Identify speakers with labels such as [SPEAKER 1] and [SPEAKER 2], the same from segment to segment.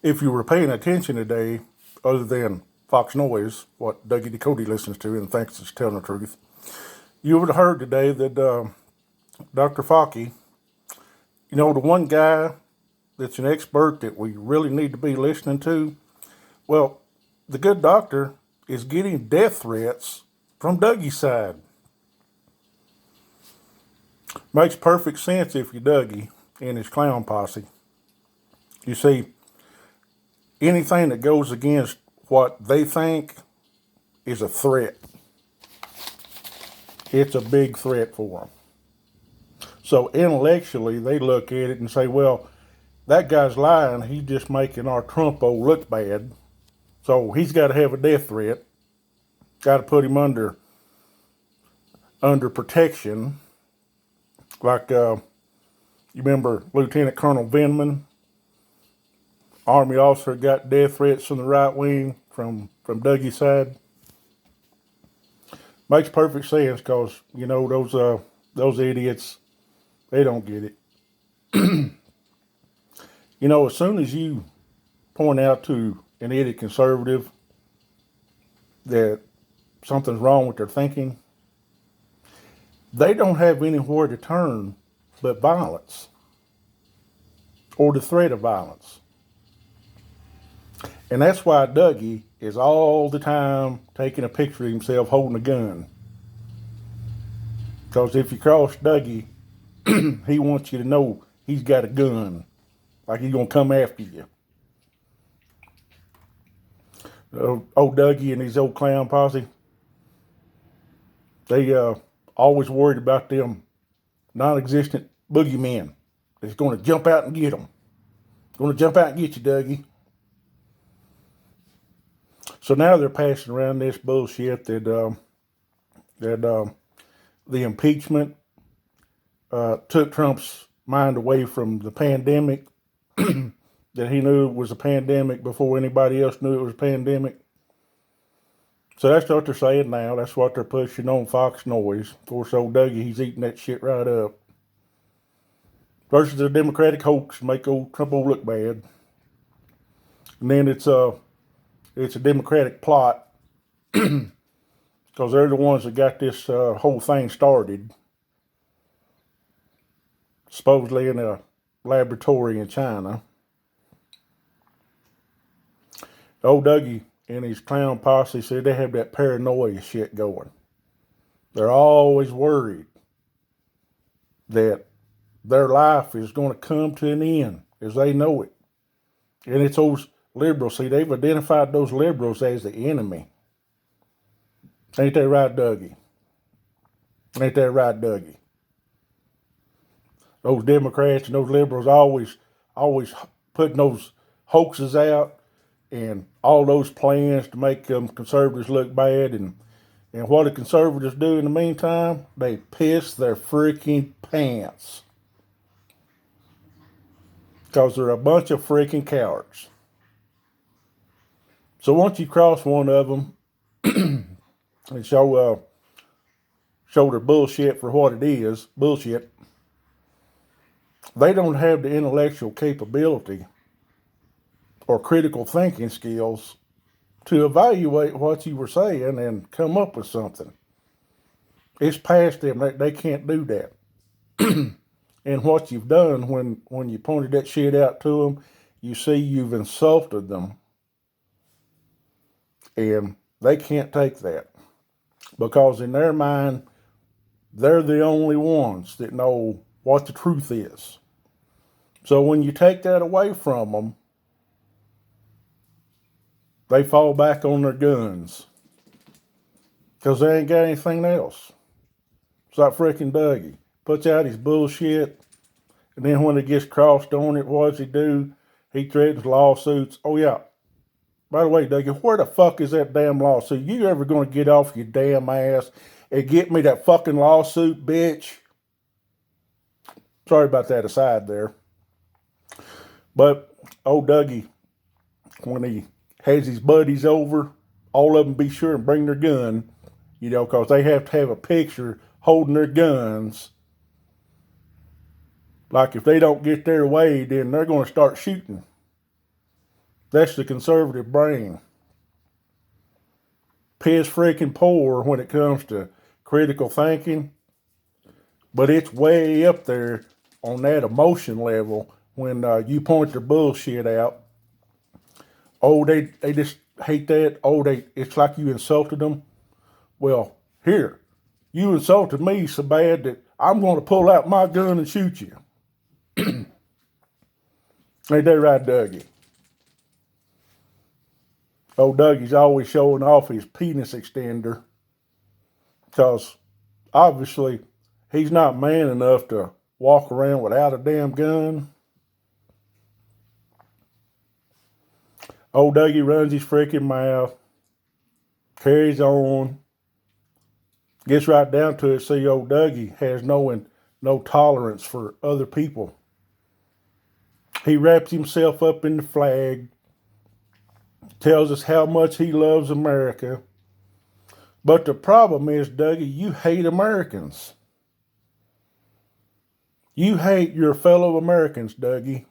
[SPEAKER 1] If you were paying attention today, other than Fox Noise, what Dougie Ducote listens to and thinks is telling the truth, you would have heard today that Dr. Fauci, the one guy that's an expert that we really need to be listening to, well, the good doctor is getting death threats from Dougie's side. Makes perfect sense if you're Dougie and his clown posse. You see, anything that goes against what they think is a threat. It's a big threat for them. So intellectually, they look at it and say, well, that guy's lying. He's just making our Trumpo look bad. So he's got to have a death threat. Got to put him under protection. Like, you remember Lieutenant Colonel Vindman, Army officer, got death threats from the right wing from Dougie's side. Makes perfect sense because, those idiots, they don't get it. As soon as you point out to an idiot conservative that something's wrong with their thinking, they don't have anywhere to turn but violence or the threat of violence. And that's why Dougie is all the time taking a picture of himself holding a gun. Because if you cross Dougie, he wants you to know he's got a gun. Like he's going to come after you. Old Dougie and his old clown posse, they always worried about them non-existent boogeymen that's going to jump out and get them. Going to jump out and get you, Dougie. So now they're passing around this bullshit that the impeachment took Trump's mind away from the pandemic, that he knew it was a pandemic before anybody else knew it was a pandemic. So that's what they're saying now. That's what they're pushing on Fox Noise. Of course, old Dougie, he's eating that shit right up. Versus the Democratic hoax to make old Trump look bad. And then it's a Democratic plot because they're the ones that got this whole thing started, supposedly in a laboratory in China. Old Dougie and his clown posse said they have that paranoia shit going. They're always worried that their life is going to come to an end as they know it. And it's those liberals. See, they've identified those liberals as the enemy. Ain't that right, Dougie? Ain't that right, Dougie? Those Democrats and those liberals always putting those hoaxes out and all those plans to make conservatives look bad. And what do conservatives do in the meantime? They piss their freaking pants. Because they're a bunch of freaking cowards. So once you cross one of them and show their bullshit for what it is, bullshit, they don't have the intellectual capability or critical thinking skills to evaluate what you were saying and come up with something. It's past them. They can't do that. And what you've done when you pointed that shit out to them, you see you've insulted them. And they can't take that. Because in their mind, they're the only ones that know what the truth is. So when you take that away from them, they fall back on their guns. Because they ain't got anything else. It's like freaking Dougie. Puts out his bullshit. And then when it gets crossed on it, what does he do? He threatens lawsuits. Oh, yeah. By the way, Dougie, where the fuck is that damn lawsuit? You ever going to get off your damn ass and get me that fucking lawsuit, bitch? Sorry about that aside there. But old Dougie, when he has his buddies over, all of them be sure and bring their gun, because they have to have a picture holding their guns. Like if they don't get their way, then they're going to start shooting. That's the conservative brain. Piss freaking poor when it comes to critical thinking, but it's way up there on that emotion level when you point their bullshit out. Oh, they just hate that. Oh, it's like you insulted them. Well, here, you insulted me so bad that I'm going to pull out my gun and shoot you. Ain't that right, Dougie? Oh, Dougie's always showing off his penis extender because obviously he's not man enough to walk around without a damn gun. Old Dougie runs his freaking mouth, carries on, gets right down to it. See, old Dougie has no tolerance for other people. He wraps himself up in the flag, tells us how much he loves America. But the problem is, Dougie, you hate Americans. You hate your fellow Americans, Dougie.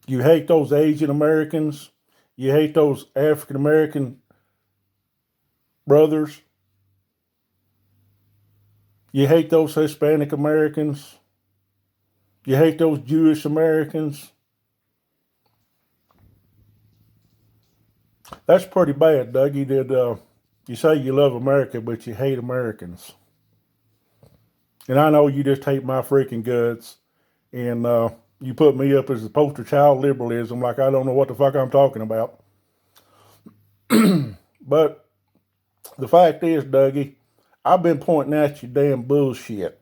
[SPEAKER 1] You hate those Asian Americans. You hate those African American brothers. You hate those Hispanic Americans. You hate those Jewish Americans. That's pretty bad, Dougie. That you say you love America, but you hate Americans. And I know you just hate my freaking guts. And you put me up as the poster child of liberalism like I don't know what the fuck I'm talking about. But the fact is, Dougie, I've been pointing at your damn bullshit.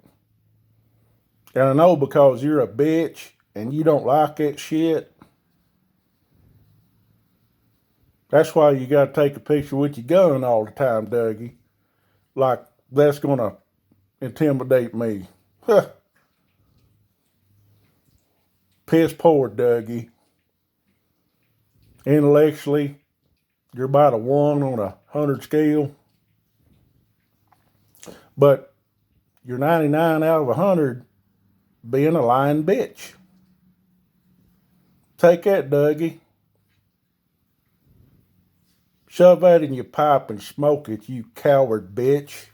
[SPEAKER 1] And I know because you're a bitch and you don't like that shit. That's why you got to take a picture with your gun all the time, Dougie. Like that's going to intimidate me. Huh. Piss poor, Dougie. Intellectually, you're about a 1 on a 100 scale. But you're 99 out of 100 being a lying bitch. Take that, Dougie. Shove that in your pipe and smoke it, you coward bitch.